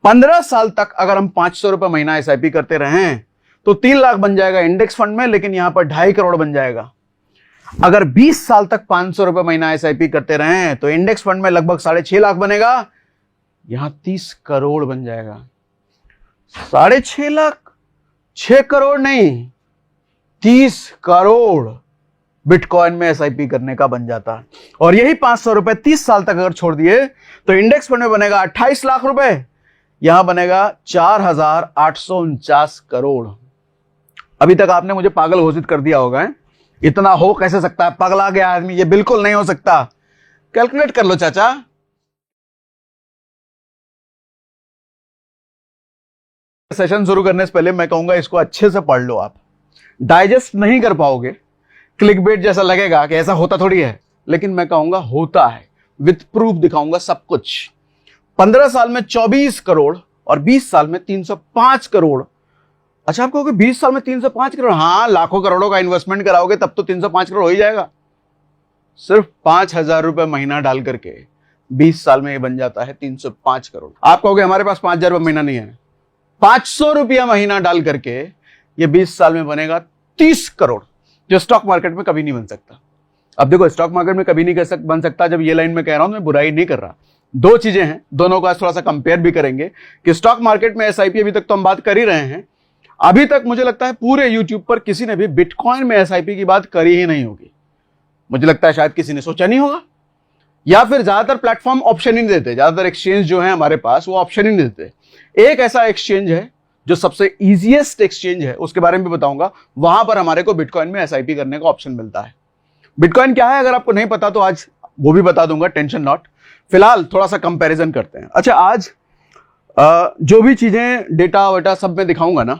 15 साल तक अगर हम 500 रुपए महीना एसआईपी करते रहे तो 3 लाख बन जाएगा इंडेक्स फंड में, लेकिन यहां पर 2.5 करोड़ बन जाएगा। अगर 20 साल तक 500 रुपए महीना एसआईपी करते रहे तो इंडेक्स फंड में लगभग 6.5 लाख बनेगा, यहां 30 करोड़ बन जाएगा। 6.5 लाख, 6 करोड़ नहीं, 30 करोड़ बिटकॉइन में एसआईपी करने का बन जाता है। और यही 500 रुपए 30 साल तक अगर छोड़ दिए तो इंडेक्स फंड में बनेगा 28 लाख रुपए, यहां बनेगा 4,849 करोड़। अभी तक आपने मुझे पागल घोषित कर दिया होगा, इतना हो कैसे सकता है, पगला गया आदमी, ये बिल्कुल नहीं हो सकता। कैलकुलेट कर लो चाचा। सेशन शुरू करने से पहले मैं कहूंगा इसको अच्छे से पढ़ लो। आप डाइजेस्ट नहीं कर पाओगे, क्लिकबेट जैसा लगेगा कि ऐसा होता थोड़ी है, लेकिन मैं कहूंगा होता है, विथ प्रूफ दिखाऊंगा सब कुछ। 15 साल में 24 करोड़ और 20 साल में 305 करोड़। अच्छा, आप कहोगे 20 साल में 305 करोड़? हाँ, लाखों करोड़ों का इन्वेस्टमेंट कराओगे तब तो 305 करोड़ हो ही जाएगा। सिर्फ 5,000 रुपए महीना डाल करके 20 साल में ये बन जाता है 305 करोड़। आप कहोगे हमारे पास 5,000 रुपए महीना नहीं है, 500 रुपया महीना डाल करके ये 20 साल में बनेगा 30 करोड़, जो स्टॉक मार्केट में कभी नहीं बन सकता। अब देखो, स्टॉक मार्केट में कभी नहीं बन सकता, जब ये लाइन में कह रहा हूं मैं बुराई नहीं कर रहा। दो चीजें हैं, दोनों का थोड़ा सा कंपेयर भी करेंगे कि स्टॉक मार्केट में एसआईपी अभी तक तो हम बात कर ही रहे हैं। अभी तक मुझे लगता है पूरे यूट्यूब पर किसी ने भी बिटकॉइन में एसआईपी की बात करी ही नहीं होगी। मुझे लगता है शायद किसी ने सोचा नहीं होगा, या फिर ज्यादातर प्लेटफॉर्म ऑप्शन ही नहीं देते। ज्यादातर एक्सचेंज जो है हमारे पास वो ऑप्शन ही नहीं देते। एक ऐसा एक्सचेंज है जो सबसे इजीएस्ट एक्सचेंज है, उसके बारे में भी बताऊंगा, वहां पर हमारे को बिटकॉइन में एसआईपी करने का ऑप्शन मिलता है। बिटकॉइन क्या है अगर आपको नहीं पता तो आज वो भी बता दूंगा, टेंशन नॉट। फिलहाल थोड़ा सा कंपैरिजन करते हैं। अच्छा, आज जो भी चीजें डेटा वेटा सब में दिखाऊंगा ना,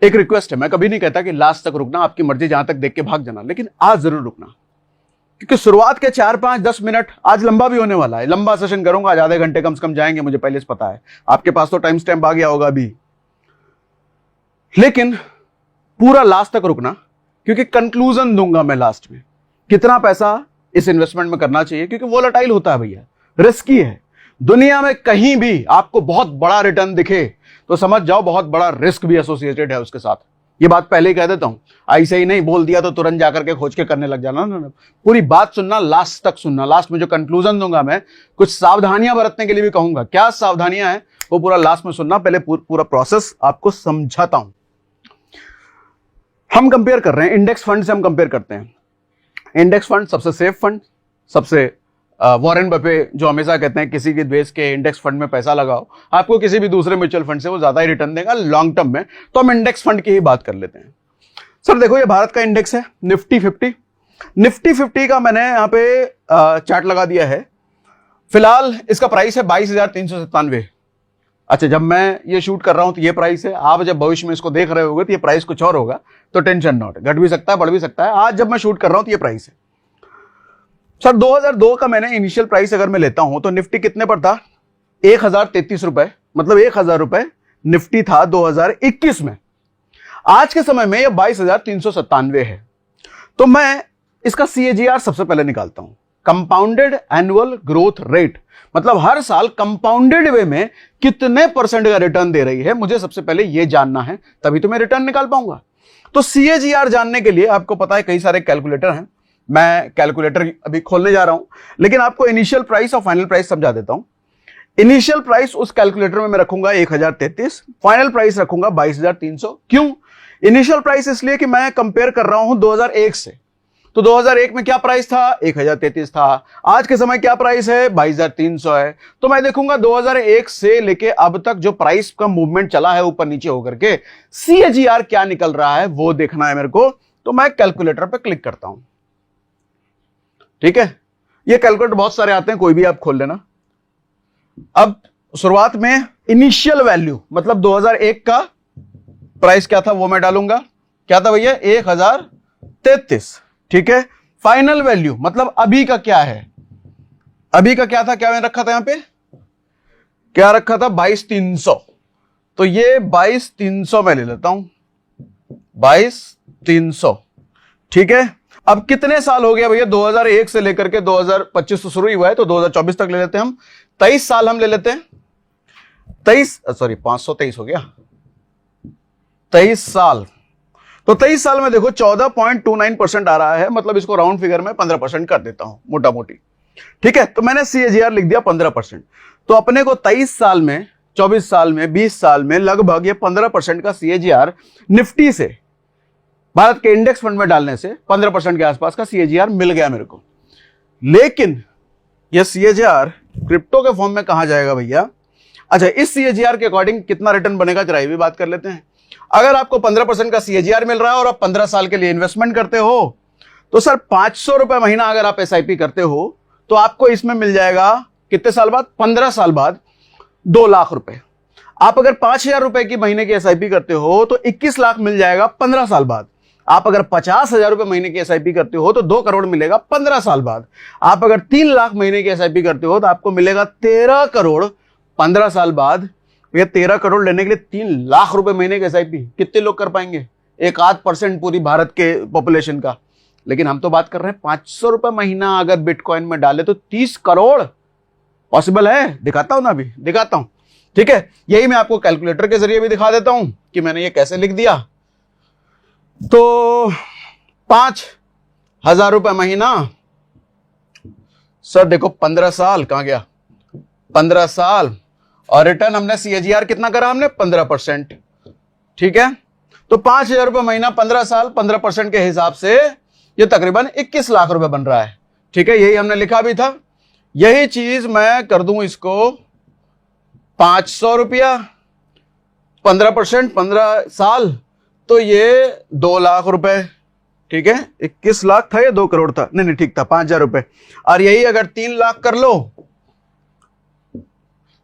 एक रिक्वेस्ट है, मैं कभी नहीं कहता कि लास्ट तक रुकना, आपकी मर्जी, जहां तक देख के भाग जाना, लेकिन आज जरूर रुकना, क्योंकि शुरुआत के 4, 5, 10 मिनट आज लंबा भी होने वाला है। लंबा सेशन करूंगा, आज आधे घंटे कम से कम जाएंगे, मुझे पहले से पता है। आपके पास तो टाइम स्टैम्प आ गया होगा अभी, लेकिन पूरा लास्ट तक रुकना, क्योंकि कंक्लूजन दूंगा मैं लास्ट में कितना पैसा इस इन्वेस्टमेंट में करना चाहिए, क्योंकि वोलेटाइल होता है भैया, रिस्की है। दुनिया में कहीं भी आपको बहुत बड़ा रिटर्न दिखे तो समझ जाओ बहुत बड़ा रिस्क भी एसोसिएटेड है उसके साथ। ये बात पहले ही कह देता हूं, ऐसे ही नहीं बोल दिया तो तुरंत जाकर के खोज के करने लग जाना। ना, पूरी बात सुनना, लास्ट तक सुनना। लास्ट में जो कंक्लूजन दूंगा मैं, कुछ सावधानियां बरतने के लिए भी कहूंगा। क्या सावधानियां हैं वो पूरा लास्ट में सुनना। पहले पूरा प्रोसेस आपको समझाता हूं। हम कंपेयर कर रहे हैं, इंडेक्स फंड से हम कंपेयर करते हैं। इंडेक्स फंड सबसे सेफ फंड, सबसे वॉरेन बफे जो हमेशा कहते हैं किसी के देश के इंडेक्स फंड में पैसा लगाओ, आपको किसी भी दूसरे म्यूचुअल फंड से वो ज्यादा ही रिटर्न देगा लॉन्ग टर्म में। तो हम इंडेक्स फंड की ही बात कर लेते हैं। सर देखो, ये भारत का इंडेक्स है निफ्टी 50। निफ्टी 50 का मैंने यहां पे चार्ट लगा दिया है। फिलहाल इसका प्राइस है 22,397। अच्छा, जब मैं ये शूट कर रहा हूं तो ये प्राइस है। आप जब भविष्य में इसको देख रहे होगे तो ये प्राइस कुछ और होगा, तो टेंशन नॉट, घट भी सकता है, बढ़ भी सकता है। आज जब मैं शूट कर रहा हूं तो ये प्राइस है। सर 2002 का मैंने इनिशियल प्राइस अगर मैं लेता हूं तो निफ्टी कितने पर था? 1,033 रुपए, मतलब 1,000 रुपए निफ्टी था 2021 में। आज के समय में ये 22,397 है। तो मैं इसका CAGR सबसे पहले निकालता हूं, कंपाउंडेड एनुअल ग्रोथ रेट, मतलब हर साल कंपाउंडेड वे में कितने % का रिटर्न दे रही है, मुझे सबसे पहले यह जानना है, तभी तो मैं रिटर्न निकाल पाऊंगा। तो CAGR जानने के लिए आपको पता है कई सारे कैलकुलेटर हैं। मैं कैलकुलेटर अभी खोलने जा रहा हूं, लेकिन आपको इनिशियल प्राइस और फाइनल प्राइस समझा देता हूं। इनिशियल प्राइस उस कैलकुलेटर में मैं रखूंगा 1,033, फाइनल प्राइस रखूंगा 22,300। क्यों इनिशियल प्राइस? इसलिए कि मैं कंपेयर कर रहा हूं 2001 से। तो 2001 में क्या प्राइस था? 1,033 था। आज के समय क्या प्राइस है? 22,300 है। तो मैं देखूंगा 2001 से लेके अब तक जो प्राइस का मूवमेंट चला है ऊपर नीचे होकर के, CAGR क्या निकल रहा है वो देखना है मेरे को। तो मैं कैलकुलेटर पे क्लिक करता हूं, ठीक है। ये कैलकुलेटर बहुत सारे आते हैं, कोई भी आप खोल लेना। अब शुरुआत में इनिशियल वैल्यू, मतलब 2001 का प्राइस क्या था वो मैं डालूंगा। क्या था भैया? 1,033, ठीक है। फाइनल वैल्यू मतलब अभी का क्या है? अभी का क्या था? क्या मैंने रखा था यहां पे? क्या रखा था? 22,300। तो ये 22,300 मैं ले लेता हूं, 22,300, ठीक है। अब कितने साल हो गया भैया? 2001 से लेकर के 2025 तो शुरू ही हुआ है, तो 2024 तक ले लेते हैं हम। 23 साल हम ले लेते हैं। 523 हो गया, 23 साल। तो 23 साल में देखो 14.29% आ रहा है, मतलब इसको राउंड फिगर में 15% कर देता हूं मोटा मोटी। ठीक है, तो मैंने CAGR लिख दिया 15%। तो अपने को 23 साल में, 24 साल में, 20 साल में लगभग ये 15% का CAGR निफ्टी से, भारत के इंडेक्स फंड में डालने से 15% के आसपास का CAGR मिल गया मेरे को। लेकिन ये CAGR क्रिप्टो के फॉर्म में कहां जाएगा भैया? अच्छा, इस CAGR के अकॉर्डिंग कितना रिटर्न बनेगा जरा ये भी बात कर लेते हैं। अगर आपको 15% का CAGR मिल रहा है और आप 15 साल के लिए इन्वेस्टमेंट करते हो, तो सर 500 रुपए महीना अगर आप SIP करते हो तो आपको इसमें मिल जाएगा कितने साल बाद? 15 साल बाद 2 लाख रुपए। आप अगर 5,000 रुपए की महीने की SIP करते हो तो 21 लाख मिल जाएगा 15 साल बाद। आप अगर 50,000 रुपए महीने की SIP करते हो तो 2 करोड़ मिलेगा 15 साल बाद। आप अगर 3 लाख महीने की SIP करते हो तो आपको मिलेगा 13 करोड़ 15 साल बाद। भैया 13 करोड़ लेने के लिए 3 लाख रुपए महीने की SIP कितने लोग कर पाएंगे? 1-8% पूरी भारत के पॉपुलेशन का। लेकिन हम तो बात कर रहे हैं 500 रुपए महीना अगर बिटकॉइन में डाले तो 30 करोड़ पॉसिबल है। दिखाता हूं ना, अभी दिखाता हूं। ठीक है, यही मैं आपको कैलकुलेटर के जरिए भी दिखा देता हूं कि मैंने ये कैसे लिख दिया। तो 5,000 रुपए महीना, सर देखो 15 साल कहां गया? 15 साल, और रिटर्न हमने CAGR कितना करा? हमने 15%। ठीक है, तो 5,000 रुपए महीना 15 साल, 15% के हिसाब से ये तकरीबन 21 लाख रुपए बन रहा है। ठीक है, यही हमने लिखा भी था। यही चीज मैं कर दूं इसको 500 रुपया, 15%, 15 साल, तो ये 2 लाख रुपए। ठीक है, 21 लाख था या 2 करोड़ था? नहीं ठीक था, 5,000 रुपए। और यही अगर 3 लाख कर लो,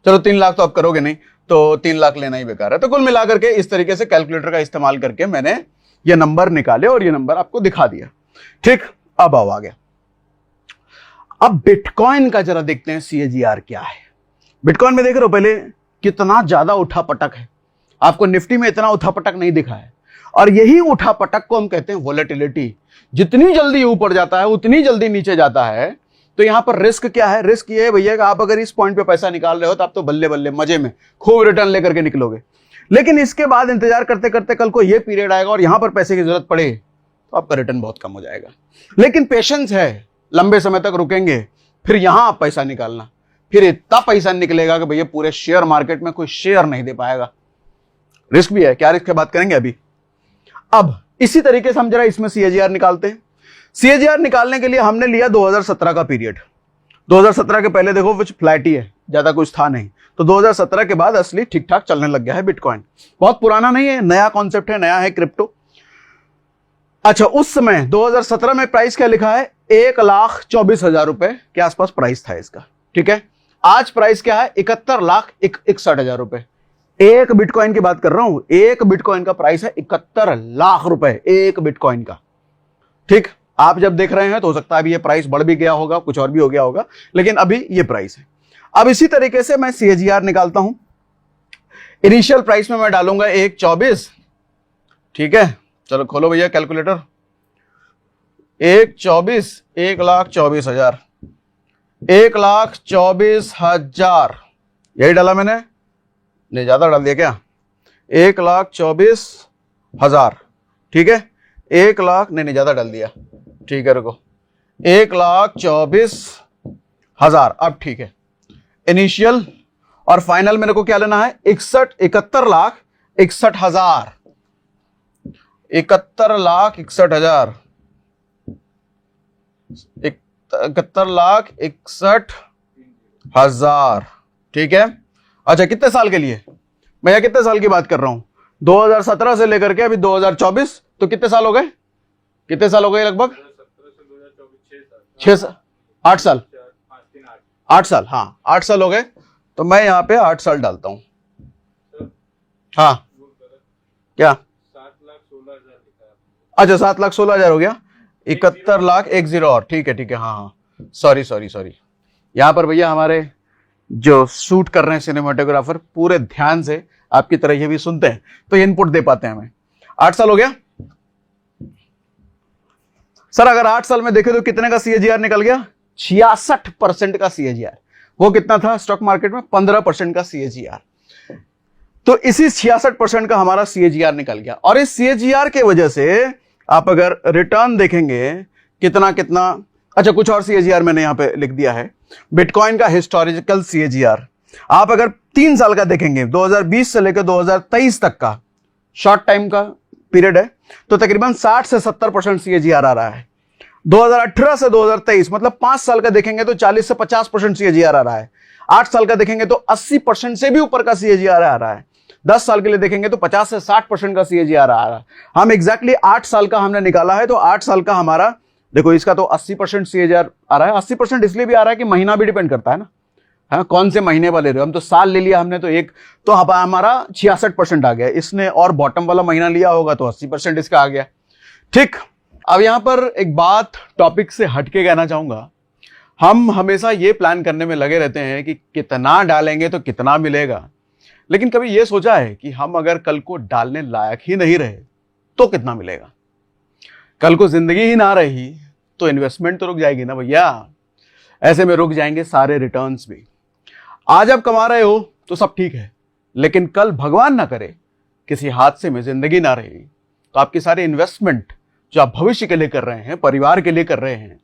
चलो 3 लाख तो आप करोगे नहीं, तो 3 लाख लेना ही बेकार है। तो कुल मिलाकर के इस तरीके से कैलकुलेटर का इस्तेमाल करके मैंने ये नंबर निकाले और ये नंबर आपको दिखा दिया। ठीक, अब आओ आगे। अब बिटकॉइन का जरा देखते हैं CAGR क्या है। बिटकॉइन में देख रहे हो पहले कितना ज्यादा उठापटक है। आपको निफ्टी में इतना उठापटक नहीं दिखा है, और यही उठापटक को हम कहते हैं वोलेटिलिटी। जितनी जल्दी ऊपर जाता है उतनी जल्दी नीचे जाता है। तो यहां पर रिस्क क्या है? रिस्क ये है भैया कि आप अगर इस पॉइंट पे पैसा निकाल रहे हो तो आप तो बल्ले बल्ले मजे में खूब रिटर्न लेकर के निकलोगे। लेकिन इसके बाद इंतजार करते करते कल को ये पीरियड आएगा और यहां पर पैसे की जरूरत पड़े तो आपका रिटर्न बहुत कम हो जाएगा। लेकिन पेशेंस है, लंबे समय तक रुकेंगे, फिर यहां आप पैसा निकालना, फिर इतना पैसा निकलेगा कि भैया पूरे शेयर मार्केट में कोई शेयर नहीं दे पाएगा। रिस्क भी है। क्या रिस्क है बात करेंगे अभी। अब इसी तरीके से हम जरा इसमें CAGR निकालते हैं। CAGR निकालने के लिए हमने लिया 2017 का पीरियड। 2017 के पहले देखो कुछ फ्लैट ही है, ज्यादा कुछ था नहीं। तो 2017 के बाद असली ठीक ठाक चलने लग गया है बिटकॉइन। बहुत पुराना नहीं है, नया कॉन्सेप्ट है, नया है क्रिप्टो। अच्छा, उस समय 2017 में प्राइस क्या लिखा है? 1,24,000 रुपए के आसपास प्राइस था इसका। ठीक है, आज प्राइस क्या है? 71,61,000 रुपए। एक बिटकॉइन की बात कर रहा हूं, एक बिटकॉइन का प्राइस है 71 लाख रुपए, एक बिटकॉइन का। ठीक, आप जब देख रहे हैं तो हो सकता है अभी ये प्राइस बढ़ भी गया होगा, कुछ और भी हो गया होगा, लेकिन अभी ये प्राइस है। अब इसी तरीके से मैं CAGR निकालता हूं। इनिशियल प्राइस में मैं डालूंगा 1,24,000। ठीक है, चलो खोलो भैया कैलकुलेटर। 1,24,000, 1,24,000, 1,24,000 यही डाला मैंने, नहीं ज्यादा डाल दिया क्या? 1,24,000। ठीक है, 1 लाख नहीं ज्यादा डाल दिया। ठीक है रुको, 1,24,000। अब ठीक है, इनिशियल और फाइनल मेरे को क्या लेना है? 71,61,000। 71,61,000, 71,61,000। ठीक है, अच्छा कितने साल के लिए? मैं कितने साल की बात कर रहा हूं? 2017 से लेकर के अभी 2024, तो कितने साल हो गए? कितने साल हो गए लगभग? 8 साल। 8 साल, हाँ 8 साल हो गए। तो मैं यहां पे 8 साल डालता हूं। हाँ क्या? 7,16,000 लिखा है। अच्छा 7,16,000 हो गया। 71,10,000 और ठीक है ठीक है, हाँ हाँ सॉरी यहां पर भैया हमारे जो शूट कर रहे हैं सिनेमाटोग्राफर पूरे ध्यान से आपकी तरह ये भी सुनते हैं तो इनपुट दे पाते हैं हमें। 8 साल हो गया सर। अगर 8 साल में देखें तो कितने का CAGR निकल गया? 66% का CAGR। वो कितना था स्टॉक मार्केट में? 15% का CAGR। तो इसी 66% का हमारा CAGR निकल गया। और इस CAGR के वजह से आप अगर रिटर्न देखेंगे कितना कितना, अच्छा कुछ और CAGR मैंने यहां पे लिख दिया है, बिटकॉइन का हिस्टोरिकल CAGR आप अगर 3 साल का देखेंगे, 2020 से लेकर 2023 तक का शॉर्ट टाइम का पीरियड है, तो तकरीबन 60 से 70% CAGR आ रहा है। 2018 से 2023 मतलब 5 साल का देखेंगे तो 40 से 50% CAGR आ रहा है। 8 साल का देखेंगे तो 80% से भी ऊपर का CAGR आ रहा है। 10 साल के लिए देखेंगे तो 50 से 60% का CAGR आ रहा है। हम एग्जैक्टली 8 साल का हमने निकाला है, तो 8 साल का हमारा देखो, इसका तो 80% CAGR आ रहा है। 80% इसलिए भी आ रहा है कि महीना भी डिपेंड करता है ना, हाँ कौन से महीने वाले रहे हो। हम तो साल ले लिया हमने, तो एक तो हमारा 66% आ गया। इसने और बॉटम वाला महीना लिया होगा तो 80% इसका आ गया। ठीक, अब यहां पर एक बात टॉपिक से हटके कहना चाहूंगा। हम हमेशा ये प्लान करने में लगे रहते हैं कि कितना डालेंगे तो कितना मिलेगा, लेकिन कभी ये सोचा है कि हम अगर कल को डालने लायक ही नहीं रहे तो कितना मिलेगा? कल को जिंदगी ही ना रही तो इन्वेस्टमेंट तो रुक जाएगी ना भैया। ऐसे में रुक जाएंगे सारे रिटर्न्स भी। आज आप कमा रहे हो तो सब ठीक है, लेकिन कल भगवान ना करे किसी हादसे में जिंदगी ना रही तो आपकी सारी इन्वेस्टमेंट जो आप भविष्य के लिए कर रहे हैं, परिवार के लिए कर रहे हैं,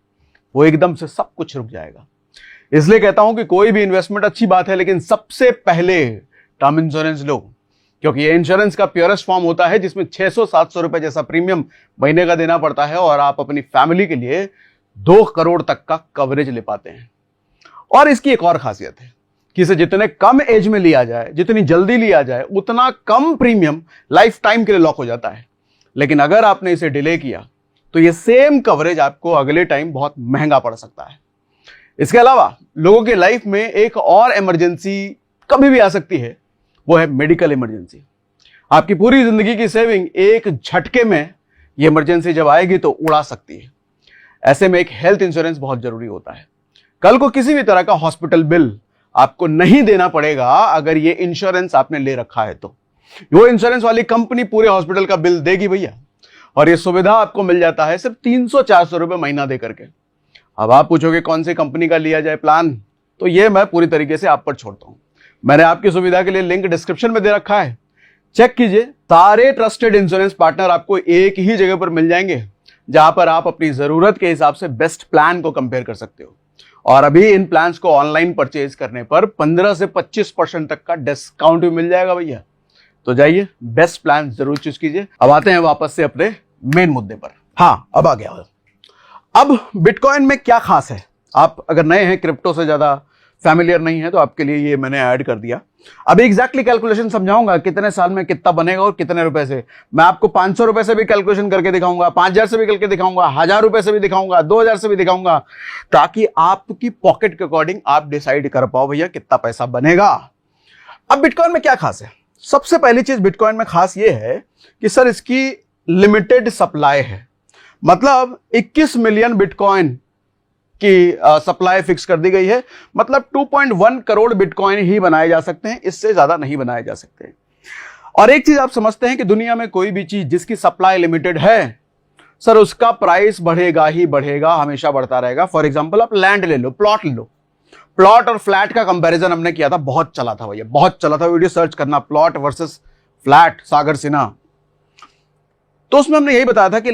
वो एकदम से सब कुछ रुक जाएगा। इसलिए कहता हूं कि कोई भी इन्वेस्टमेंट अच्छी बात है, लेकिन सबसे पहले टर्म इंश्योरेंस लो, क्योंकि ये इंश्योरेंस का प्योरेस्ट फॉर्म होता है जिसमें 600-700 रुपए जैसा प्रीमियम महीने का देना पड़ता है और आप अपनी फैमिली के लिए 2 करोड़ तक का कवरेज ले पाते हैं। और इसकी एक और खासियत है कि इसे जितने कम एज में लिया जाए, जितनी जल्दी लिया जाए, उतना कम प्रीमियम लाइफ टाइम के लिए लॉक हो जाता है। लेकिन अगर आपने इसे डिले किया तो ये सेम कवरेज आपको अगले टाइम बहुत महंगा पड़ सकता है। इसके अलावा लोगों की लाइफ में एक और इमरजेंसी कभी भी आ सकती है, वो है मेडिकल इमरजेंसी। आपकी पूरी जिंदगी की सेविंग एक झटके में ये इमरजेंसी जब आएगी तो उड़ा सकती है। ऐसे में एक हेल्थ इंश्योरेंस बहुत जरूरी होता है। कल को किसी भी तरह का हॉस्पिटल बिल आपको नहीं देना पड़ेगा अगर ये इंश्योरेंस आपने ले रखा है तो। वो इंश्योरेंस वाली कंपनी पूरे हॉस्पिटल का बिल देगी भैया, और ये सुविधा आपको मिल जाता है सिर्फ 300-400 रुपए महीना दे करके। अब आप पूछोगे कौन सी कंपनी का लिया जाए प्लान, तो ये मैं पूरी तरीके से आप पर छोड़ता हूं। मैंने आपकी सुविधा के लिए लिंक डिस्क्रिप्शन में दे रखा है, चेक कीजिए। सारे ट्रस्टेड इंश्योरेंस पार्टनर आपको एक ही जगह पर मिल जाएंगे, जहां पर आप अपनी जरूरत के हिसाब से बेस्ट प्लान को कंपेयर कर सकते हो। और अभी इन प्लान्स को ऑनलाइन परचेज करने पर 15 से 25% तक का डिस्काउंट भी मिल जाएगा भैया। तो जाइए बेस्ट प्लान जरूर चूज कीजिए। अब आते हैं वापस से अपने मेन मुद्दे पर। हाँ, अब आ गया। अब बिटकॉइन में क्या खास है? आप अगर नए हैं, क्रिप्टो से ज्यादा फैमिलियर नहीं है, तो आपके लिए ये मैंने ऐड कर दिया। अभी एग्जैक्टली कैलकुलेशन समझाऊंगा कितने साल में कितना बनेगा और कितने रुपए से। मैं आपको 500 रुपए से भी कैलकुलेशन करके दिखाऊंगा, 5000 से भी करके दिखाऊंगा, 1000 रुपए से भी दिखाऊंगा, 2000 से भी दिखाऊंगा, ताकि आपकी पॉकेट के अकॉर्डिंग आप डिसाइड कर पाओ भैया कितना पैसा बनेगा। अब बिटकॉइन में क्या खास है? सबसे पहली चीज बिटकॉइन में खास ये है कि सर इसकी लिमिटेड सप्लाई है। मतलब 21 मिलियन बिटकॉइन की सप्लाई फिक्स कर दी गई है। मतलब 2.1 करोड़ बिटकॉइन ही बनाए जा सकते हैं, इससे ज्यादा नहीं बनाए जा सकते। और एक चीज आप समझते हैं कि दुनिया में कोई भी चीज जिसकी सप्लाई लिमिटेड है, सर उसका प्राइस बढ़ेगा ही बढ़ेगा, हमेशा बढ़ता रहेगा। फॉर एग्जांपल आप लैंड ले लो, प्लॉट ले लो। प्लॉट और फ्लैट का कंपैरिजन हमने किया था, बहुत चला था भैया, बहुत चला था। वीडियो सर्च करना, प्लॉट वर्सेस फ्लैट, सागर सिन्हा। तो उसमें हमने यही बताया था कि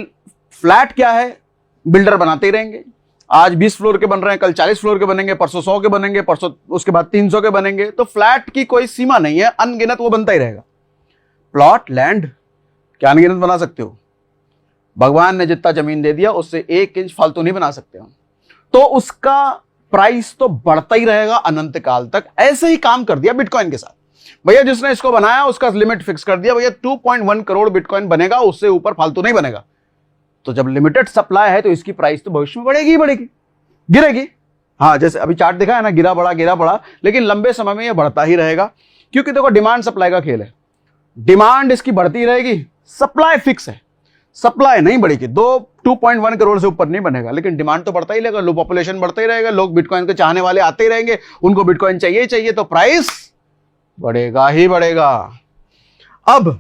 फ्लैट क्या है, बिल्डर बनाते ही रहेंगे। आज 20 फ्लोर के बन रहे हैं, कल 40 फ्लोर के बनेंगे, परसों 100 के बनेंगे, परसों उसके बाद 300 के बनेंगे। तो फ्लैट की कोई सीमा नहीं है, अनगिनत वो बनता ही रहेगा। प्लॉट, लैंड क्या अनगिनत बना सकते हो? भगवान ने जितना जमीन दे दिया उससे 1 इंच फालतू नहीं बना सकते हो। तो उसका प्राइस तो बढ़ता ही रहेगा अनंत काल तक। ऐसे ही काम कर दिया बिटकॉइन के साथ भैया। जिसने इसको बनाया उसका लिमिट फिक्स कर दिया भैया, 2.1 करोड़ बिटकॉइन बनेगा, उससे ऊपर फालतू नहीं बनेगा। तो जब लिमिटेड सप्लाई है तो इसकी प्राइस तो भविष्य में बढ़ेगी ही बढ़ेगी, गिरेगी। हाँ, जैसे अभी चार्ट दिखा है ना, गिरा बढ़ा, लेकिन लंबे समय में यह बढ़ता ही रहेगा। क्योंकि देखो डिमांड सप्लाई का खेल है। डिमांड इसकी बढ़ती रहेगी, सप्लाई फिक्स है, सप्लाई नहीं बढ़ेगी। 2.1 करोड़ से ऊपर नहीं बनेगा, लेकिन डिमांड तो बढ़ता ही रहेगा, लो पॉपुलेशन बढ़ता ही रहेगा, लोग बिटकॉइन के चाहने वाले आते ही रहेंगे, उनको बिटकॉइन चाहिए ही चाहिए, तो प्राइस बढ़ेगा ही बढ़ेगा। अब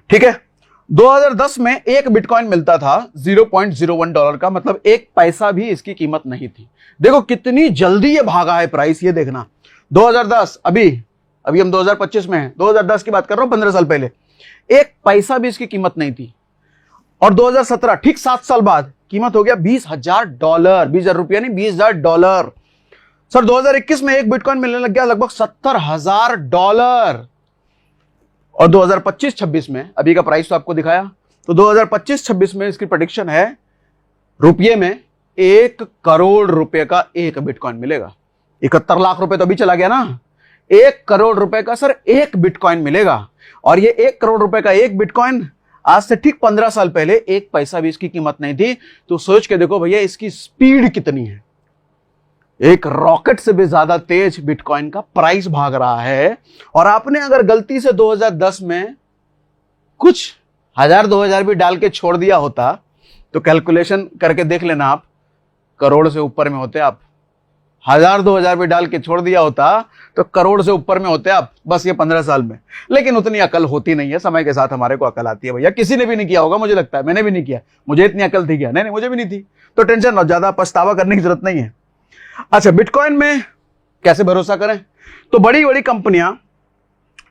ठीक है, 2010 में एक बिटकॉइन मिलता था $0.01 का, मतलब 1 पैसा भी इसकी कीमत नहीं थी। देखो कितनी जल्दी ये भागा है प्राइस, ये देखना। 2010 अभी अभी हम 2025 में हैं, 2010 की बात कर रहा हूं, 15 साल पहले एक पैसा भी इसकी कीमत नहीं थी। और 2017 ठीक 7 साल बाद कीमत हो गया $20,000, $20,000 नहीं, $20,000। सर 2021 में एक बिटकॉइन मिलने लग गया लगभग $70,000। और 2025-26 में, अभी का प्राइस तो आपको दिखाया, तो 2025-26 में इसकी प्रेडिक्शन है रुपये में 1 करोड़ रुपए का एक बिटकॉइन मिलेगा। 71 लाख रुपए तो अभी चला गया ना, 1 करोड़ रुपए का सर एक बिटकॉइन मिलेगा। और ये 1 करोड़ रुपए का एक बिटकॉइन आज से ठीक 15 साल पहले एक पैसा भी इसकी कीमत नहीं थी। तो सोच के देखो भैया इसकी स्पीड कितनी है, एक रॉकेट से भी ज्यादा तेज बिटकॉइन का प्राइस भाग रहा है। और आपने अगर गलती से 2010 में कुछ 1000-2000 भी डाल के छोड़ दिया होता तो कैलकुलेशन करके देख लेना, आप करोड़ से ऊपर में होते। आप 1000-2000 भी डाल के छोड़ दिया होता तो करोड़ से ऊपर में होते आप, बस ये 15 साल में। लेकिन उतनी अकल होती नहीं है, समय के साथ हमारे को अकल आती है भैया। किसी ने भी नहीं किया होगा, मुझे लगता है, मैंने भी नहीं किया, मुझे इतनी अकल थी क्या? नहीं, मुझे भी नहीं थी। तो टेंशन लो, ज्यादा पछतावा करने की जरूरत नहीं है। अच्छा, बिटकॉइन में कैसे भरोसा करें? तो बड़ी बड़ी कंपनियां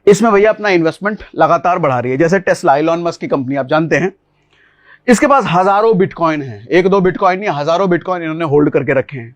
इसमें भैया अपना इन्वेस्टमेंट लगातार बढ़ा रही है। जैसे टेस्ला, इलॉन मस्क की कंपनी, आप जानते हैं, इसके पास हजारों बिटकॉइन है, 1-2 बिटकॉइन नहीं, हजारों बिटकॉइन इन्होंने होल्ड करके रखे हैं।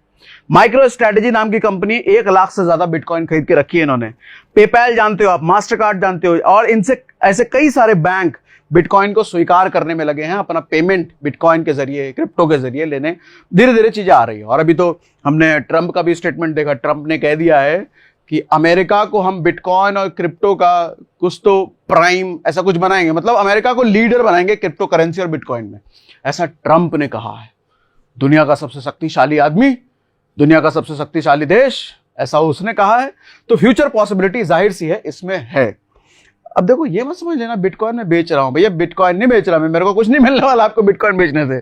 माइक्रो स्ट्रेटेजी नाम की कंपनी 1 लाख से ज्यादा बिटकॉइन खरीद के रखी है इन्होंने। पेपैल जानते हो आप, मास्टर कार्ड जानते हो, और इनसे ऐसे कई सारे बैंक बिटकॉइन को स्वीकार करने में लगे हैं, अपना पेमेंट बिटकॉइन के जरिए, क्रिप्टो के जरिए लेने। धीरे धीरे चीजें आ रही है। और अभी तो हमने ट्रंप का भी स्टेटमेंट देखा, ट्रंप ने कह दिया है कि अमेरिका को हम बिटकॉइन और क्रिप्टो का कुछ तो प्राइम ऐसा कुछ बनाएंगे, मतलब अमेरिका को लीडर बनाएंगे क्रिप्टो करेंसी और बिटकॉइन में, ऐसा ट्रंप ने कहा है। दुनिया का सबसे शक्तिशाली आदमी, दुनिया का सबसे शक्तिशाली देश, ऐसा उसने कहा है। तो फ्यूचर पॉसिबिलिटी जाहिर सी है इसमें है। अब देखो, ये मत समझ लेना बिटकॉइन में बेच रहा हूं भैया, बिटकॉइन नहीं बेच रहा मैं, मेरे को कुछ नहीं मिलने वाला आपको बिटकॉइन बेचने से।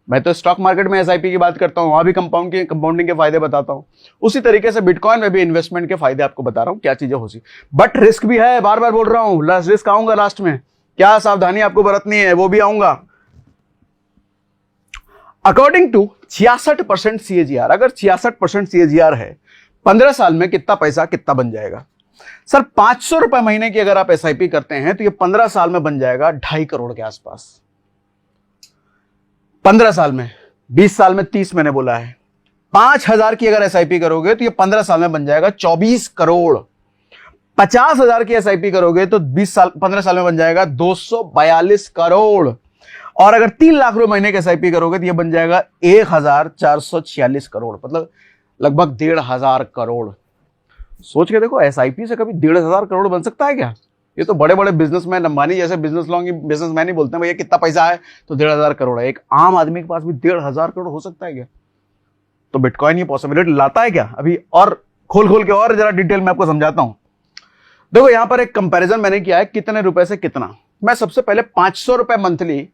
मैं तो स्टॉक मार्केट में एसआईपी की बात करता हूं, वहां भी कंपाउंडिंग के फायदे बताता हूं। उसी तरीके से बिटकॉइन में भी इन्वेस्टमेंट के फायदे आपको बता रहा हूं, क्या चीजें हो सी। बट रिस्क भी है, बार बार बोल रहा हूं, रिस्क आऊंगा लास्ट में, क्या सावधानी आपको बरतनी है वो भी आऊंगा। अकॉर्डिंग टू 66% CAGR, अगर 66% CAGR है 15 साल में, कितना पैसा कितना बन जाएगा? सर 500 रुपए महीने की अगर आप एसआईपी करते हैं तो ये 15 साल में बन जाएगा 2.5 करोड़ के आसपास। 15 साल में, 20 साल में 30 मैंने बोला है। 5,000 की अगर एसआईपी करोगे तो ये 15 साल में बन जाएगा 24 करोड़। 50,000 की एसआईपी करोगे तो 15 साल में बन जाएगा 242 करोड़। और अगर 3 लाख रुपए महीने के एसआईपी करोगे तो ये बन जाएगा 1,446 करोड़, मतलब लगभग 1,500 करोड़। सोच के देखो, एसआईपी से कभी 1,500 करोड़ बन सकता है क्या? ये तो बड़े बड़े बिजनेसमैन, अंबानी जैसे बिजनेसमैन ही बोलते हैं भैया कितना पैसा है तो 1,500 करोड़ है। एक आम आदमी के पास भी 1,500 करोड़ हो सकता है क्या? तो बिटकॉइन ये पॉसिबिलिटी लाता है क्या? अभी और खोल के और जरा डिटेल में आपको समझाता हूं। देखो, यहां पर एक कंपैरिजन मैंने किया है कितने रुपए से कितना। मैं सबसे पहले 500 रुपए मंथली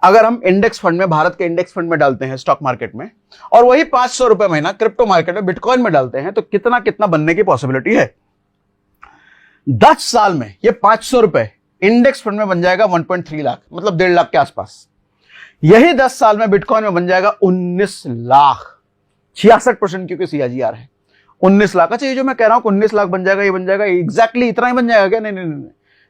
अगर हम इंडेक्स फंड में, भारत के इंडेक्स फंड में डालते हैं स्टॉक मार्केट में, और वही 500 रुपए महीना क्रिप्टो मार्केट में, बिटकॉइन में डालते हैं, तो कितना कितना बनने की पॉसिबिलिटी है? 10 साल में ये 500 रुपए इंडेक्स फंड में बन जाएगा 1.3 लाख, मतलब 1.5 लाख के आसपास। यही 10 साल में बिटकॉइन में बन जाएगा 19 लाख। 66% क्योंकि CAGR है 19 लाख। अच्छा, ये जो मैं कह रहा हूं 19 लाख बन जाएगा, ये बन जाएगा एग्जैक्टली इतना ही बन जाएगा क्या? नहीं नहीं नहीं,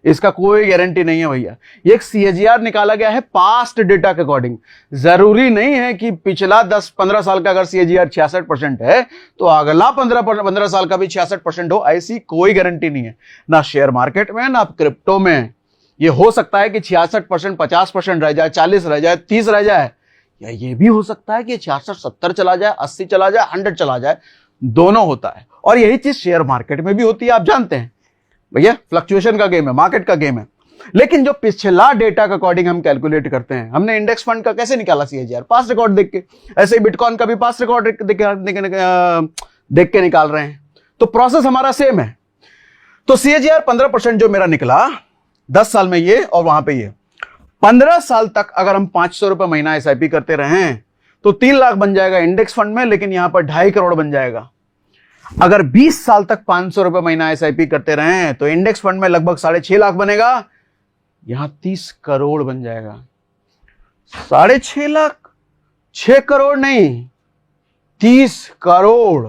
इसका कोई गारंटी नहीं है भैया। ये एक CAGR निकाला गया है पास्ट डेटा के अकॉर्डिंग। जरूरी नहीं है कि पिछला 10-15 साल का अगर CAGR 66% है तो अगला 15 साल का भी 66% हो, ऐसी कोई गारंटी नहीं है, ना शेयर मार्केट में ना क्रिप्टो में। ये हो सकता है कि 66% 50% रह जाए, 40 रह जाए, 30 रह जाए, या ये भी हो सकता है कि 66-70 चला जाए, 80 चला जाए, 100 चला जाए, दोनों होता है। और यही चीज शेयर मार्केट में भी होती है, आप जानते हैं भैया, फ्लक्चुएशन का गेम है, मार्केट का गेम है। लेकिन जो पिछला डेटा के अकॉर्डिंग हम कैलकुलेट करते हैं, हमने इंडेक्स फंड का कैसे निकाला CAGR? पास्ट रिकॉर्ड देख के, ऐसे ही बिटकॉइन का भी पास्ट रिकॉर्ड देख के निकाल रहे हैं। तो प्रोसेस हमारा सेम है। तो CAGR 15% जो मेरा निकला 10 साल में, ये और वहां पे ये 15 साल तक अगर हम 500 रुपए महीना SIP करते रहे तो 3 लाख बन जाएगा इंडेक्स फंड में, लेकिन यहां पर 2.5 करोड़ बन जाएगा। अगर 20 साल तक 500 रुपए महीना SIP करते रहे तो इंडेक्स फंड में लगभग 6.5 लाख बनेगा, यहां 30 करोड़ बन जाएगा। 6.5 लाख, 6 करोड़ नहीं, 30 करोड़।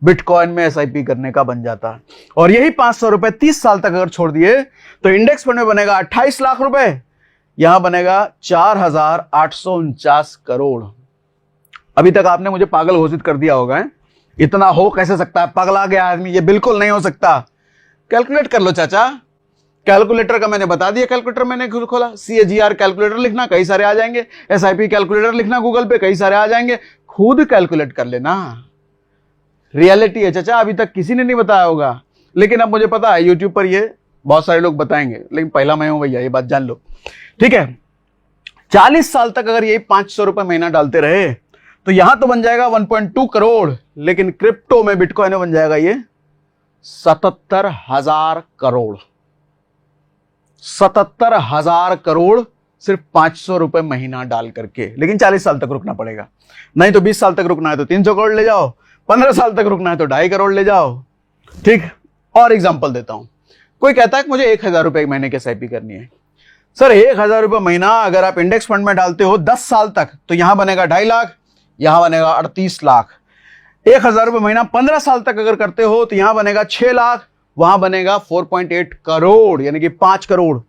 बिटकॉइन में एसआईपी करने का बन जाता है। और यही 500 रुपए 30 साल तक अगर छोड़ दिए तो इंडेक्स फंड में बनेगा 28 लाख रुपए, यहां बनेगा 4,849 करोड़। अभी तक आपने मुझे पागल घोषित कर दिया होगा, इतना हो कैसे सकता है, पगला गया आदमी, ये बिल्कुल नहीं हो सकता। कैलकुलेट कर लो चाचा, कैलकुलेटर का मैंने बता दिया, कैलकुलेटर मैंने खुद खोला, CAGR कैलकुलेटर लिखना, कई सारे आ जाएंगे, SIP कैलकुलेटर लिखना गूगल पे, कई सारे आ जाएंगे, खुद कैलकुलेट कर लेना। रियलिटी है चाचा, अभी तक किसी ने नहीं बताया होगा, लेकिन अब मुझे पता है यूट्यूब पर ये बहुत सारे लोग बताएंगे, लेकिन पहला मैं हूं भैया, ये बात जान लो, ठीक है। 40 साल तक अगर यही 500 रुपए महीना डालते रहे तो यहां तो बन जाएगा 1.2 करोड़, लेकिन क्रिप्टो में बिटकॉइन में बन जाएगा ये 77,000 करोड़। 77,000 करोड़ सिर्फ 500 रुपए महीना डाल करके, लेकिन 40 साल तक रुकना पड़ेगा। नहीं तो 20 साल तक रुकना है तो 300 करोड़ ले जाओ, 15 साल तक रुकना है तो 2.5 करोड़ ले जाओ, ठीक। और एग्जांपल देता हूं, कोई कहता है कि मुझे 1,000 रुपए महीने की एसआईपी करनी है। सर 1,000 रुपए महीना अगर आप इंडेक्स फंड में डालते हो 10 साल तक तो यहां बनेगा 2.5 लाख, यहां बनेगा 38 लाख। 1,000 रुपए महीना 15 साल तक अगर करते हो तो यहां बनेगा 6 लाख, वहां बनेगा 4.8 करोड़, यानी कि 5 करोड़।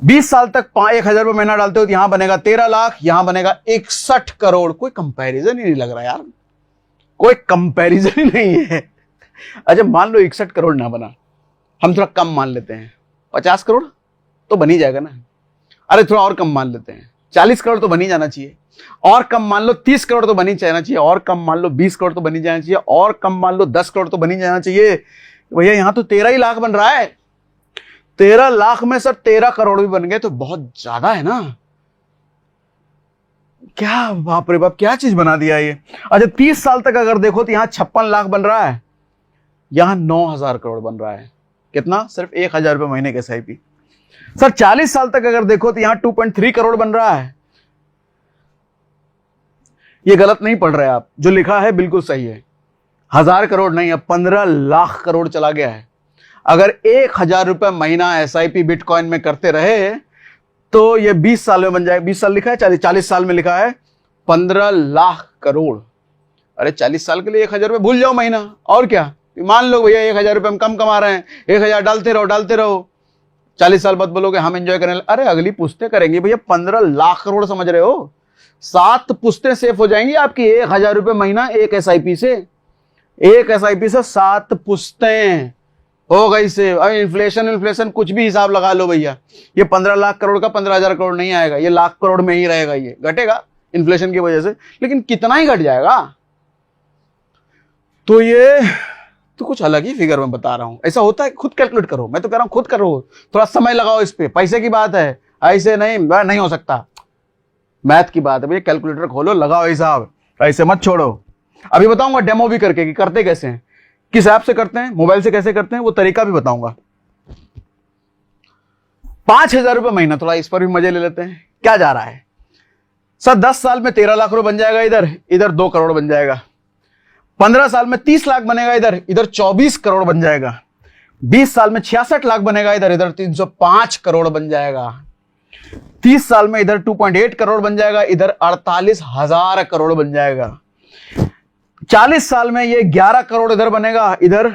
20 साल तक 1,000 रुपए महीना डालते हो तो यहां बनेगा 13 लाख, यहां बनेगा 61 करोड़। कोई कंपैरिजन ही नहीं लग रहा यार, कोई कंपैरिजन ही नहीं है। अच्छा मान लो 61 करोड़ ना बना, हम थोड़ा कम मान लेते हैं, 50 करोड़ तो बन ही जाएगा ना। अरे थोड़ा और कम मान लेते हैं, 40 करोड़ तो बन ही जाना चाहिए, और कम मान लो 30 करोड़ तो बन ही जाना चाहिए, और कम मान लो 20 करोड़ तो बन ही जाना चाहिए, और कम मान लो 10 करोड़ तो बन ही जाना चाहिए। भैया यहां तो 13 ही लाख बन रहा है। 13 लाख में सर 13 करोड़ भी बन गए तो बहुत ज्यादा है ना। क्या बाप रे बाप, क्या चीज बना दिया ये। अच्छा 30 साल तक अगर देखो तो यहां 56 लाख बन रहा है, यहां 9,000 करोड़ बन रहा है। कितना? सिर्फ 1,000 रुपए महीने के एसआईपी। सर 40 साल तक अगर देखो तो यहां 2.3 करोड़ बन रहा है। ये गलत नहीं पढ़ रहे आप, जो लिखा है बिल्कुल सही है। 1,000 करोड़ नहीं, अब 15 लाख करोड़ चला गया है। अगर 1,000 रुपए महीना एसआईपी बिटकॉइन में करते रहे तो ये 20 साल में बन जाएगा। 20 साल लिखा है, 40 साल में लिखा है 15 लाख करोड़। अरे 40 साल के लिए 1,000 रुपए भूल जाओ महीना, और क्या। मान लो भैया 1,000 रुपए हम कम कमा रहे हैं, 1,000 डालते रहो। 40 साल बाद बोलोगे हम एंजॉय करने, अरे अगली पुश्तें करेंगी भैया। 15 लाख करोड़ समझ रहे हो, 7 पुश्तें सेफ हो जाएंगी आपकी 1,000 रुपए महीना एक एसआईपी से। एक एसआईपी से 7 पुश्तें हो गई से। अरे इन्फ्लेशन कुछ भी हिसाब लगा लो भैया, ये 15 लाख करोड़ का 15,000 करोड़ नहीं आएगा, ये लाख करोड़ में ही रहेगा। ये घटेगा इन्फ्लेशन की वजह से, लेकिन कितना ही घट जाएगा। तो ये तो कुछ अलग ही फिगर में बता रहा हूं। ऐसा होता है, खुद कैलकुलेट करो। मैं तो कह रहा हूं खुद करो, थोड़ा समय लगाओ इस पे, पैसे की बात है, ऐसे नहीं हो सकता। मैथ की बात है भैया, कैलकुलेटर खोलो, लगाओ हिसाब, ऐसे मत छोड़ो। अभी बताऊंगा डेमो भी करके कि करते कैसे हैं, किस ऐप से करते हैं, मोबाइल से कैसे करते हैं, वो तरीका भी बताऊंगा। 5,000 रुपए महीना, थोड़ा इस पर भी मजे ले लेते हैं। क्या जा रहा है सर, 10 साल में 13 लाख रुपए बन जाएगा, इधर 2 करोड़ बन जाएगा। 15 साल में 30 लाख बनेगा, इधर 24 करोड़ बन जाएगा। 20 साल में 66 लाख बनेगा, इधर 305 करोड़ बन जाएगा। 30 साल में इधर 2.8 करोड़ बन जाएगा, इधर 48,000 करोड़ बन जाएगा। 40 साल में ये 11 करोड़ इधर बनेगा, इधर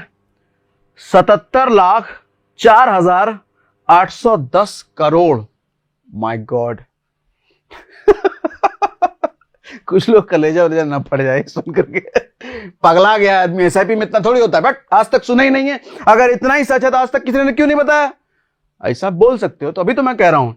77,04,810 करोड़। माय गॉड कुछ लोग कलेजा वलेजा ना पड़ जाए सुन करके, पगला गया आदमी। एसआईपी में इतना थोड़ी होता है, बट आज तक सुना ही नहीं है। अगर इतना ही सच है तो आज तक किसी ने क्यों नहीं बताया? ऐसा बोल सकते हो तो अभी तो मैं कह रहा हूं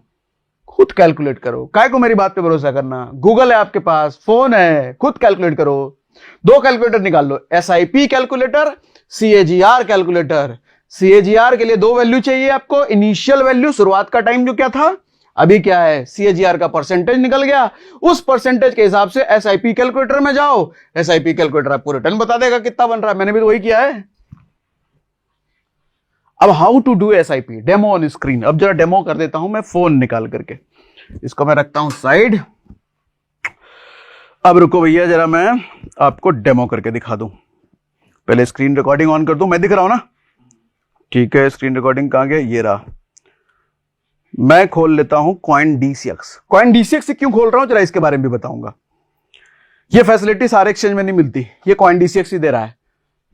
खुद कैलकुलेट करो। काय को मेरी बात पे भरोसा करना, गूगल है आपके पास, फोन है, खुद कैलकुलेट करो। 2 कैलकुलेटर निकाल लो, SIP calculator, CAGR calculator. CAGR के लिए 2 वैल्यू चाहिए आपको, इनिशियल वैल्यू, शुरुआत का टाइम जो क्या था, अभी क्या है, सीएजीआर का परसेंटेज निकल गया। उस परसेंटेज के हिसाब से एसआईपी कैलकुलेटर में जाओ, एसआईपी कैलकुलेटर आपको रिटर्न बता देगा कितना बन रहा है। मैंने भी तो वही किया है। अब how to do SIP, demo on screen. अब जरा डेमो कर देता हूं मैं फोन निकाल करके, इसको मैं रखता हूं साइड। अब रुको भैया, जरा मैं आपको डेमो करके दिखा दूं। पहले स्क्रीन रिकॉर्डिंग ऑन कर दूं, मैं दिख रहा हूं ना, ठीक है। स्क्रीन रिकॉर्डिंग कहां गया, ये रहा। मैं खोल लेता हूं CoinDCX। CoinDCX से क्यों खोल रहा हूं जरा इसके बारे में भी बताऊंगा। ये फैसिलिटी सारे एक्सचेंज में नहीं मिलती, ये CoinDCX ही दे रहा है।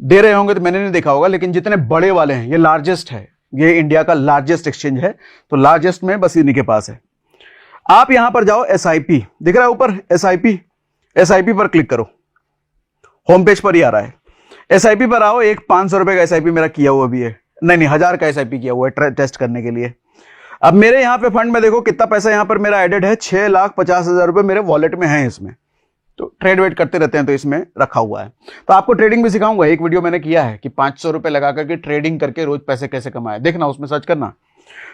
दे रहे होंगे तो मैंने नहीं देखा होगा, लेकिन जितने बड़े वाले हैं, ये लार्जेस्ट है, ये इंडिया का लार्जेस्ट एक्सचेंज है, तो लार्जेस्ट में बस इन्हीं के पास है। आप यहां पर जाओ, SIP दिख रहा है ऊपर, SIP पर क्लिक करो, होम पेज पर ही आ रहा है। SIP पर आओ, एक 500 रुपए का SIP मेरा किया हुआ भी है, नहीं 1000 का SIP किया हुआ है टेस्ट करने के लिए। अब मेरे यहां पे फंड में देखो कितना पैसा यहां पर मेरा एडेड है, 6,50,000 रुपए मेरे वॉलेट में है इसमें। तो ट्रेड वेट करते रहते हैं तो इसमें रखा हुआ है। तो आपको ट्रेडिंग भी सिखाऊंगा, एक वीडियो मैंने किया है कि 500 रुपए लगा करके ट्रेडिंग करके रोज पैसे कैसे कमाए, देखना उसमें सर्च करना।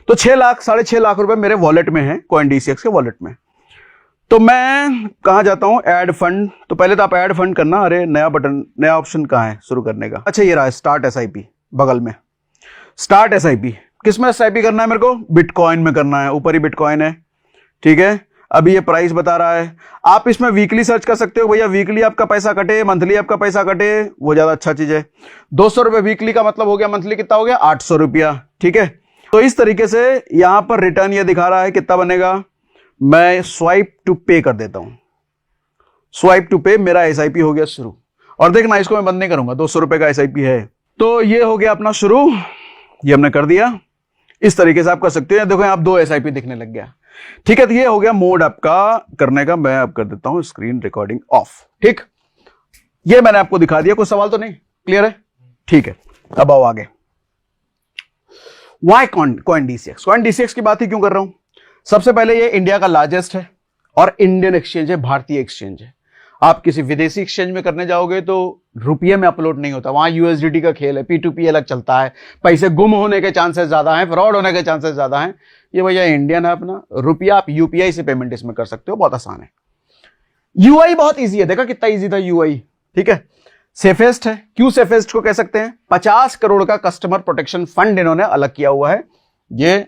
तो 6,00,000 6.5 रुपए मेरे वॉलेट में है, CoinDCX के वॉलेट में। तो मैं कहां जाता हूं, ऐड फंड। तो पहले तो आप ऐड फंड करना, अरे नया बटन, नया ऑप्शन कहां है शुरू करने का, अच्छा ये रहा, स्टार्ट SIP बगल में, स्टार्ट SIP। किसमें SIP करना है मेरे को, बिटकॉइन में करना है, ऊपर ही बिटकॉइन है, ठीक है। अभी ये प्राइस बता रहा है, आप इसमें वीकली सर्च कर सकते हो, भैया वीकली आपका पैसा कटे, मंथली आपका पैसा कटे, वो ज्यादा अच्छा चीज है। 200 रुपए वीकली का मतलब हो गया, मंथली कितना हो गया, 800 रुपया, ठीक है। तो इस तरीके से यहां पर रिटर्न ये दिखा रहा है कितना बनेगा। मैं स्वाइप टू पे कर देता हूं, स्वाइप टू पे, मेरा SIP हो गया शुरू। और देखना इसको मैं बंद नहीं करूंगा, 200 रुपए का SIP है। तो ये हो गया अपना शुरू, ये हमने कर दिया। इस तरीके से आप कर सकते हो। देखो आप 2 SIP दिखने लग गया, ठीक है। तो ये हो गया मोड आपका करने का। मैं अब कर देता हूं स्क्रीन रिकॉर्डिंग ऑफ, ठीक। ये मैंने आपको दिखा दिया, कोई सवाल तो नहीं, क्लियर है, ठीक है। अब आओ आगे, वाई CoinDCX की बात ही क्यों कर रहा हूं। सबसे पहले ये इंडिया का लार्जेस्ट है और इंडियन एक्सचेंज है, भारतीय एक्सचेंज है। आप किसी विदेशी एक्सचेंज में करने जाओगे तो रुपये में अपलोड नहीं होता, वहां USDT का खेल है, P2P अलग चलता है, पैसे गुम होने के चांसेस ज्यादा हैं, फ्रॉड होने के चांसेस ज्यादा हैं। ये भैया इंडियन है अपना, रुपया आप UPI से पेमेंट इसमें कर सकते हो, बहुत आसान है। UI बहुत ईजी है, देखा कितना ईजी था UI, ठीक है। सेफेस्ट है, क्यों सेफेस्ट को कह सकते हैं, 50 करोड़ का कस्टमर प्रोटेक्शन फंड इन्होंने अलग किया हुआ है। ये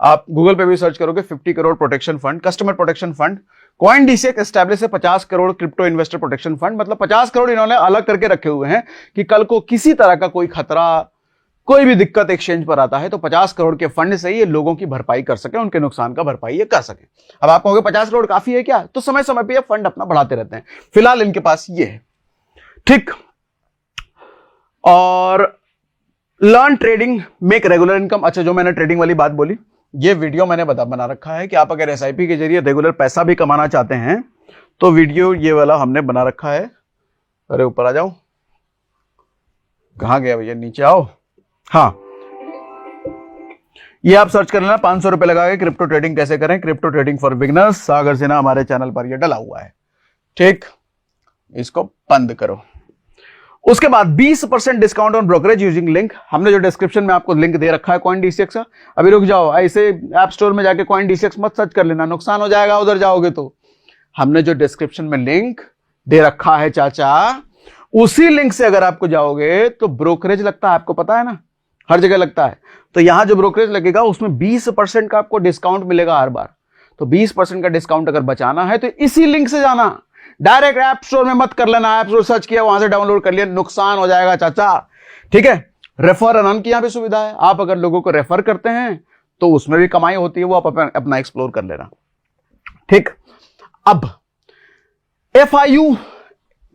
आप गूगल पे भी सर्च करोगे, 50 crore protection fund, customer protection fund. CoinDCX establish है 50 crore crypto investor protection fund, मतलब 50 करोड़ इन्होंने अलग करके रखे हुए हैं कि कल को किसी तरह का कोई खतरा, कोई भी दिक्कत एक्सचेंज पर आता है तो 50 करोड़ के फंड से ये लोगों की भरपाई कर सके, उनके नुकसान का भरपाई ये कर सके। अब आप कहोगे 50 करोड़ काफी है क्या, तो समय समय पर ये फंड अपना बढ़ाते रहते हैं। फिलहाल इनके पास ये है, ठीक। और learn trading, make regular income. अच्छा, जो मैंने ट्रेडिंग वाली बात बोली, ये वीडियो मैंने बना रखा है कि आप अगर SIP के जरिए रेगुलर पैसा भी कमाना चाहते हैं तो वीडियो ये वाला हमने बना रखा है। अरे ऊपर आ जाओ, कहां गया भैया, नीचे आओ। हाँ, ये आप सर्च कर लेना, 500 रुपए लगा के क्रिप्टो ट्रेडिंग कैसे करें, क्रिप्टो ट्रेडिंग फॉर बिगिनर्स, सागर सिन्हा हमारे चैनल पर ये डला हुआ है, ठीक। इसको बंद करो। उसके बाद 20% discount on brokerage using link, हमने जो डिस्क्रिप्शन में आपको लिंक दे रखा है CoinDCX का। अभी रुक जाओ, ऐसे ऐप स्टोर में जाके CoinDCX मत सर्च कर लेना, नुकसान हो जाएगा उधर जाओगे तो। हमने जो डिस्क्रिप्शन में लिंक दे रखा है चाचा, उसी लिंक से अगर आपको जाओगे तो ब्रोकरेज लगता है, आपको पता है ना, हर जगह लगता है। तो यहां जो ब्रोकरेज लगेगा उसमें 20% का आपको डिस्काउंट मिलेगा हर बार। तो 20% का डिस्काउंट अगर बचाना है तो इसी लिंक से जाना, डायरेक्ट ऐप स्टोर में मत कर लेना। ऐप स्टोर सर्च किया, वहां से डाउनलोड कर लिया, नुकसान हो जाएगा चाचा, ठीक है। रेफर एंड अर्न की यहां पे सुविधा है, आप अगर लोगों को रेफर करते हैं तो उसमें भी कमाई होती है, वो आप अपना एक्सप्लोर कर लेना, ठीक। अब FIU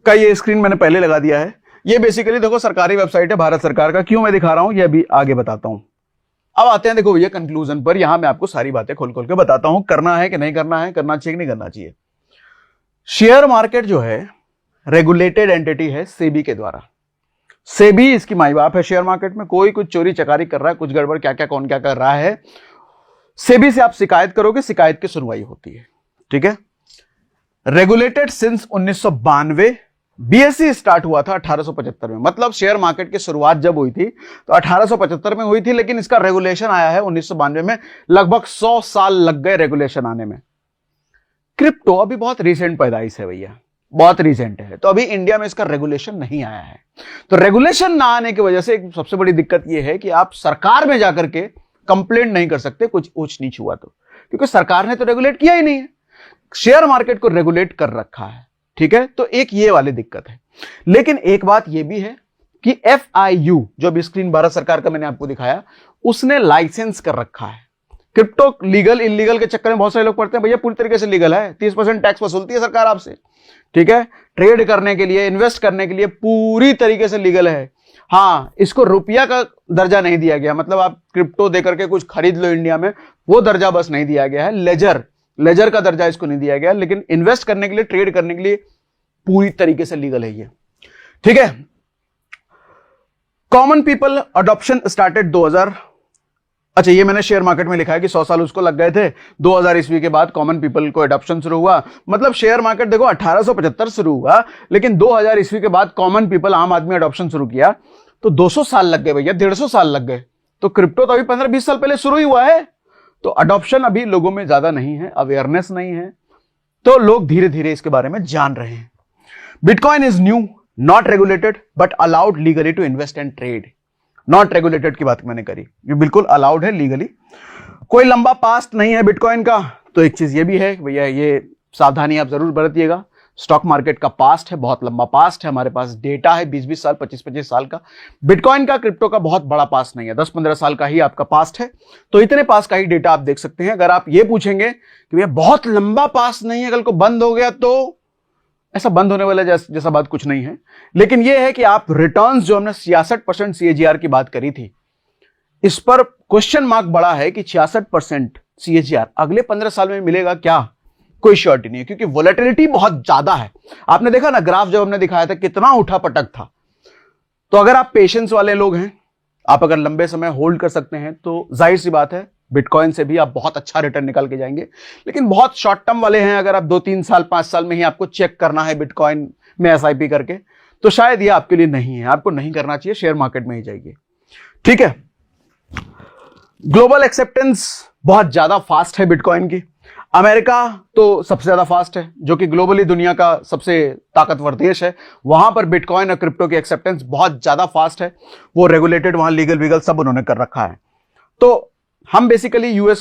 का ये स्क्रीन मैंने पहले लगा दिया है। ये बेसिकली देखो सरकारी वेबसाइट है भारत सरकार का, क्यों मैं दिखा रहा हूं ये अभी आगे बताता हूं। अब आते हैं देखो भैया कंक्लूजन पर, यहां मैं आपको सारी बातें खोल खोल के बताता हूं, करना है कि नहीं करना है, करना चाहिए कि नहीं करना चाहिए। शेयर मार्केट जो है रेगुलेटेड एंटिटी है सेबी के द्वारा। सेबी इसकी माई बाप है शेयर मार्केट में। कोई कुछ चोरी चकारी कर रहा है, कुछ गड़बड़ क्या क्या कौन क्या कर रहा है, सेबी से आप शिकायत करोगे, शिकायत की सुनवाई होती है, ठीक है। रेगुलेटेड सिंस 1992, BSE स्टार्ट हुआ था 1875 में, मतलब शेयर मार्केट की शुरुआत जब हुई थी तो 1875 में हुई थी, लेकिन इसका रेगुलेशन आया है 1992 में। लगभग 100 साल लग गए रेगुलेशन आने में। क्रिप्टो अभी बहुत रिसेंट पैदाइश है भैया, बहुत रिसेंट है, तो अभी इंडिया में इसका रेगुलेशन नहीं आया है। तो रेगुलेशन ना आने की वजह से एक सबसे बड़ी दिक्कत यह है कि आप सरकार में जाकर के कंप्लेंट नहीं कर सकते कुछ ऊंच नीच हुआ तो, क्योंकि सरकार ने तो रेगुलेट किया ही नहीं है, शेयर मार्केट को रेगुलेट कर रखा है, ठीक है। तो एक ये वाली दिक्कत है। लेकिन एक बात यह भी है कि FIU जो भी स्क्रीन भारत सरकार का मैंने आपको दिखाया, उसने लाइसेंस कर रखा है। क्रिप्टो लीगल इलीगल के चक्कर में बहुत सारे लोग पढ़ते हैं, भैया पूरी तरीके से लीगल है, 30% टैक्स वसूलती है सरकार आपसे, ठीक है। ट्रेड करने के लिए, इन्वेस्ट करने के लिए पूरी तरीके से लीगल है। हाँ, इसको रुपया का दर्जा नहीं दिया गया, मतलब आप क्रिप्टो दे करके कुछ खरीद लो इंडिया में, वो दर्जा बस नहीं दिया गया है। लेजर का दर्जा इसको नहीं दिया गया, लेकिन इन्वेस्ट करने के लिए, ट्रेड करने के लिए पूरी तरीके से लीगल है ये। ठीक है। Common people adoption started 2000। अच्छा, ये मैंने शेयर मार्केट में लिखा है कि 100 साल उसको लग गए थे, 2000 ईस्वी के बाद कॉमन पीपल को अडॉप्शन शुरू हुआ। मतलब शेयर मार्केट देखो 1875 शुरू हुआ, लेकिन 2000 ईस्वी के बाद कॉमन पीपल, आम आदमी अडॉप्शन शुरू किया, तो 200 साल लग गए भैया, 150 साल लग गए। तो क्रिप्टो तो अभी 15-20 साल पहले शुरू ही हुआ है, तो अडॉप्शन अभी लोगों में ज्यादा नहीं है, अवेयरनेस नहीं है, तो लोग धीरे धीरे इसके बारे में जान रहे हैं। Bitcoin is new, not regulated but allowed legally to invest and trade. Not regulated की बात मैंने करी, ये बिल्कुल अलाउड है लीगली। कोई लंबा पास्ट नहीं है बिटकॉइन का, तो एक चीज ये भी है भैया, ये सावधानी आप जरूर बरतिएगा। स्टॉक मार्केट का पास्ट है, बहुत लंबा पास्ट है, हमारे पास डेटा है 20-20 साल, 25-25 साल का। बिटकॉइन का, क्रिप्टो का बहुत बड़ा पास्ट नहीं है, 10-15 साल का ही आपका पास्ट है, तो इतने पास का ही डेटा आप देख सकते हैं। अगर आप ये पूछेंगे कि भैया बहुत लंबा पास्ट नहीं है, कल को बंद हो गया, तो ऐसा बंद होने वाला जैसा बात कुछ नहीं है। लेकिन यह है कि आप रिटर्न्स, जो हमने 66% CAGR की बात करी थी, इस पर क्वेश्चन मार्क बड़ा है कि 66% CAGR अगले 15 साल में मिलेगा क्या, कोई श्योरिटी नहीं है, क्योंकि वोलेटिलिटी बहुत ज्यादा है। आपने देखा ना ग्राफ जब हमने दिखाया था, कितना उठा पटक था। तो अगर आप पेशेंस वाले लोग हैं, आप अगर लंबे समय होल्ड कर सकते हैं, तो जाहिर सी बात है बिटकॉइन से भी आप बहुत अच्छा रिटर्न निकाल के जाएंगे। लेकिन बहुत शॉर्ट टर्म वाले हैं, अगर आप 2-3 साल 5 साल में ही आपको चेक करना है बिटकॉइन में SIP करके, तो शायद ये आपके लिए नहीं है, आपको नहीं करना चाहिए, शेयर मार्केट में ही जाइए। ठीक है। ग्लोबल एक्सेप्टेंस बहुत ज्यादा फास्ट है बिटकॉइन की। अमेरिका तो सबसे ज्यादा फास्ट है, जो कि ग्लोबली दुनिया का सबसे ताकतवर देश है। वहां पर बिटकॉइन और क्रिप्टो की एक्सेप्टेंस बहुत ज्यादा फास्ट है, वो रेगुलेटेड, वहां लीगल वीगल सब उन्होंने कर रखा है। तो हम बेसिकली यूएस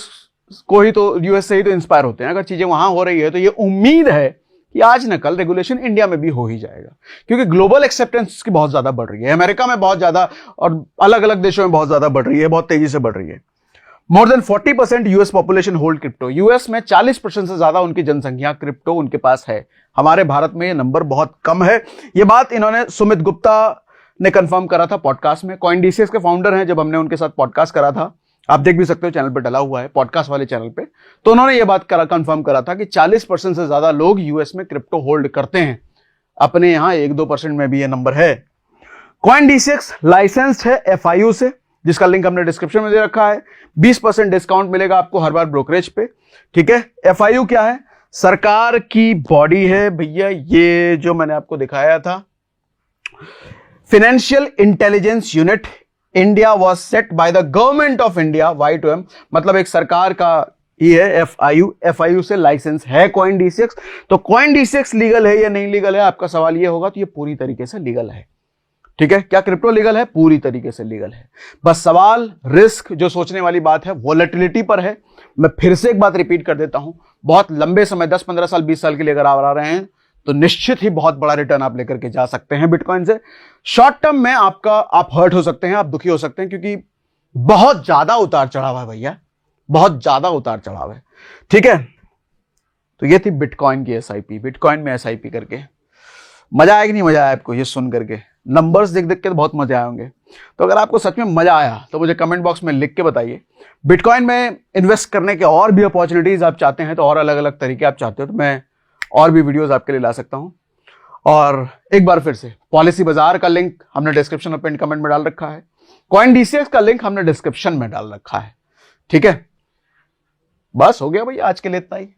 से ही तो इंस्पायर होते हैं। अगर चीजें वहां हो रही है, तो ये उम्मीद है कि आज न कल रेगुलेशन इंडिया में भी हो ही जाएगा, क्योंकि ग्लोबल एक्सेप्टेंस की बहुत ज्यादा बढ़ रही है। अमेरिका में बहुत ज्यादा और अलग अलग देशों में बहुत ज्यादा बढ़ रही है, बहुत तेजी से बढ़ रही है। More than 40% US population hold crypto. US में 40% से ज्यादा उनकी जनसंख्या क्रिप्टो उनके पास है। हमारे भारत में ये नंबर बहुत कम है। ये बात इन्होंने सुमित गुप्ता ने कंफर्म करा था पॉडकास्ट में। CoinDCX के फाउंडर हैं, जब हमने उनके साथ पॉडकास्ट करा था, आप देख भी सकते हो, चैनल पे डला हुआ है, पॉडकास्ट वाले चैनल पे। तो उन्होंने ये बात कंफर्म करा था कि 40% से ज्यादा लोग यूएस में क्रिप्टो होल्ड करते हैं। अपने यहां 1-2% में भी ये नंबर है। CoinDCX लाइसेंस्ड है FIU से, जिसका लिंक हमने डिस्क्रिप्शन में दे रखा है। 20% डिस्काउंट मिलेगा आपको हर बार ब्रोकरेज पे। ठीक है। FIU क्या है? सरकार की बॉडी है भैया, ये जो मैंने आपको दिखाया था, financial intelligence unit India was set by the government of India, Y2M, मतलब एक सरकार का ही है FIU से लाइसेंस है CoinDCX। तो CoinDCX लीगल है या नहीं लीगल है, आपका सवाल ये होगा, तो ये पूरी तरीके से लीगल है। ठीक है। क्या क्रिप्टो लीगल है? पूरी तरीके से लीगल है। बस सवाल, रिस्क, जो सोचने वाली बात है, वोलेटिलिटी पर है। मैं फिर से एक बात रिपीट कर देता हूं, बहुत लंबे समय 10-15 साल 20 साल के लिए अगर आप आ रहे हैं, तो निश्चित ही बहुत बड़ा रिटर्न आप लेकर के जा सकते हैं बिटकॉइन से। शॉर्ट टर्म में आप हर्ट हो सकते हैं, आप दुखी हो सकते हैं, क्योंकि बहुत ज्यादा उतार चढ़ाव है भैया, बहुत ज्यादा उतार चढ़ाव है। ठीक है। तो ये थी बिटकॉइन की SIP, बिटकॉइन में SIP करके। मजा आया कि नहीं मजा आया आपको ये सुन करके? नंबर्स देख देख के तो बहुत मजा आए होंगे। तो अगर आपको सच में मजा आया तो मुझे कमेंट बॉक्स में लिख के बताइए। बिटकॉइन में इन्वेस्ट करने के और भी अपॉर्चुनिटीज आप चाहते हैं, तो और अलग अलग तरीके आप चाहते हो, तो मैं और भी वीडियोस आपके लिए ला सकता हूं। और एक बार फिर से, पॉलिसी बाजार का लिंक हमने डिस्क्रिप्शन और पिन कमेंट में डाल रखा है। CoinDCX का लिंक हमने डिस्क्रिप्शन में डाल रखा है। ठीक है। बस हो गया भैया, आज के लिए इतना ही।